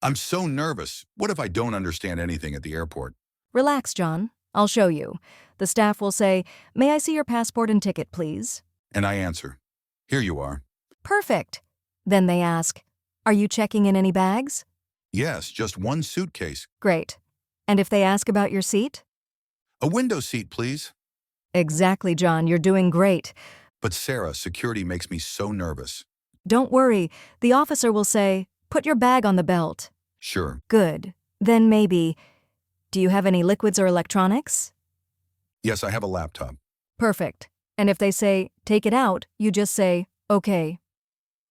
I'm so nervous. What if I don't understand anything at the airport? Relax, John. I'll show you. The staff will say, "May I see your passport and ticket, please?" And I answer, here you are. Perfect. Then they ask, "Are you checking in any bags?" Yes, just one suitcase. Great. And if they ask about your seat? A window seat, please. Exactly, John. You're doing great. But Sarah, security makes me so nervous. Don't worry. The officer will say, "Put your bag on the belt." Sure. Good. Then maybe, "Do you have any liquids or electronics?" Yes, I have a laptop. Perfect. And if they say, "Take it out," you just say, "Okay."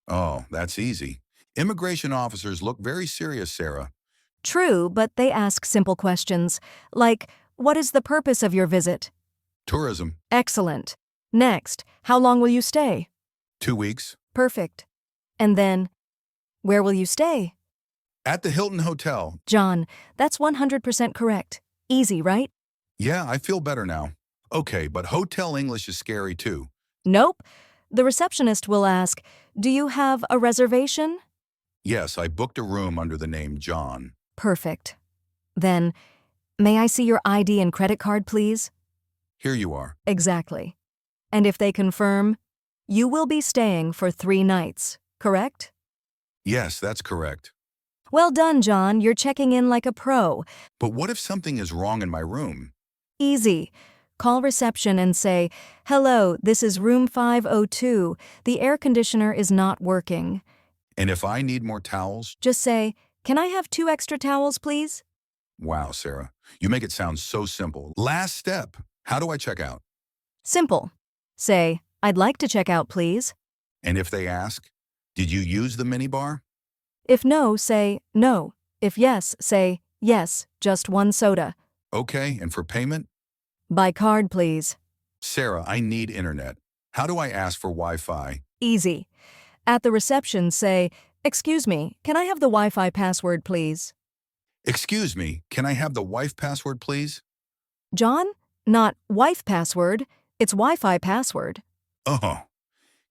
Oh, that's easy. Immigration officers look very serious, Sarah. True, but they ask simple questions, like, "What is the purpose of your visit?" Tourism. Excellent. Next, "How long will you stay?" 2 weeks. Perfect. And then, "Where will you stay?" At the Hilton Hotel. John, that's 100% correct. Easy, right? Yeah, I feel better now. Okay, but hotel English is scary too. Nope. The receptionist will ask, "Do you have a reservation?" Yes, I booked a room under the name John. Perfect. Then, "May I see your ID and credit card, please?" Here you are. Exactly. And if they confirm, "You will be staying for 3 nights, correct?" Yes, that's correct. Well done, John. You're checking in like a pro. But what if something is wrong in my room? Easy. Call reception and say, "Hello, this is room 502. The air conditioner is not working." And if I need more towels? Just say, "Can I have 2 extra towels, please?" Wow, Sarah, you make it sound so simple. Last step. How do I check out? Simple. Say, "I'd like to check out, please." And if they ask, did you use the minibar? If no, say, "No." If yes, say, "Yes, just 1 soda." Okay, and for payment? By card, please. Sarah, I need internet. How do I ask for Wi-Fi? Easy. At the reception, say, "Excuse me, can I have the Wi-Fi password, please?" Excuse me, can I have the wife password, please? John? Not wife password. It's Wi-Fi password. Oh,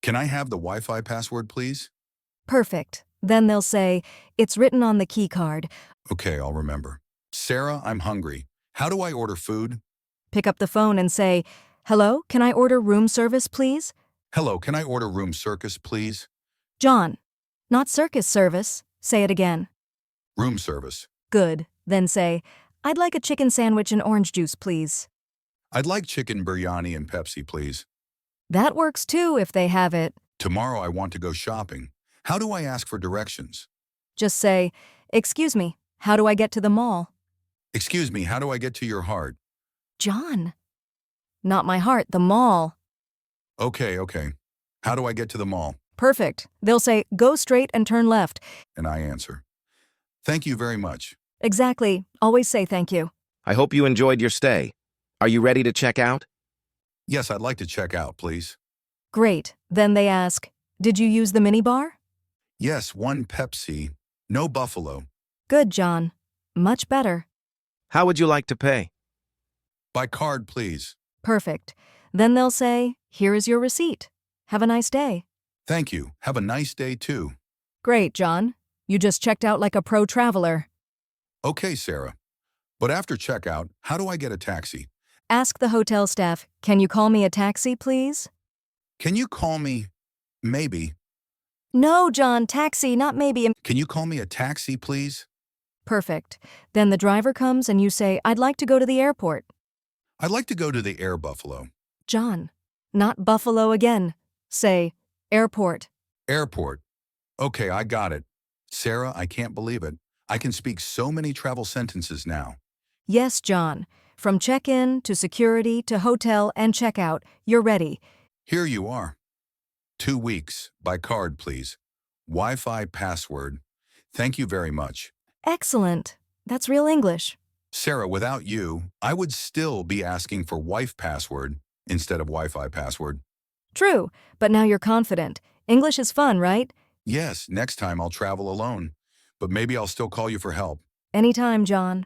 can I have the Wi-Fi password, please? Perfect. Then they'll say, "It's written on the key card." Okay, I'll remember. Sarah, I'm hungry. How do I order food? Pick up the phone and say, "Hello, can I order room service, please?" Hello, can I order room circus, please? John. Not circus service. Say it again. Room service. Good. Then say, "I'd like a chicken sandwich and orange juice, please." I'd like chicken biryani and Pepsi, please. That works too if they have it. Tomorrow I want to go shopping. How do I ask for directions? Just say, "Excuse me, how do I get to the mall?" Excuse me, how do I get to your heart? John. Not my heart, the mall. Okay. How do I get to the mall? Perfect. They'll say, "Go straight and turn left." And I answer, thank you very much. Exactly. Always say thank you. I hope you enjoyed your stay. Are you ready to check out? Yes, I'd like to check out, please. Great. Then they ask, "Did you use the minibar?" Yes, 1 Pepsi, no buffalo. Good, John. Much better. How would you like to pay? By card, please. Perfect. Then they'll say, "Here is your receipt. Have a nice day." Thank you. Have a nice day, too. Great, John. You just checked out like a pro traveler. Okay, Sarah. But after checkout, how do I get a taxi? Ask the hotel staff, "Can you call me a taxi, please?" Can you call me, maybe? No, John, taxi, not maybe. Can you call me a taxi, please? Perfect. Then the driver comes and you say, "I'd like to go to the airport." I'd like to go to the Air Buffalo. John, not Buffalo again. Say, "Airport." Airport. Okay, I got it. Sarah, I can't believe it. I can speak so many travel sentences now. Yes, John. From check-in to security to hotel and checkout, you're ready. Here you are. 2 weeks. By card, please. Wi-Fi password. Thank you very much. Excellent. That's real English. Sarah, without you, I would still be asking for wife password instead of Wi-Fi password. True, but now you're confident. English is fun, right? Yes, next time I'll travel alone. But maybe I'll still call you for help. Anytime, John.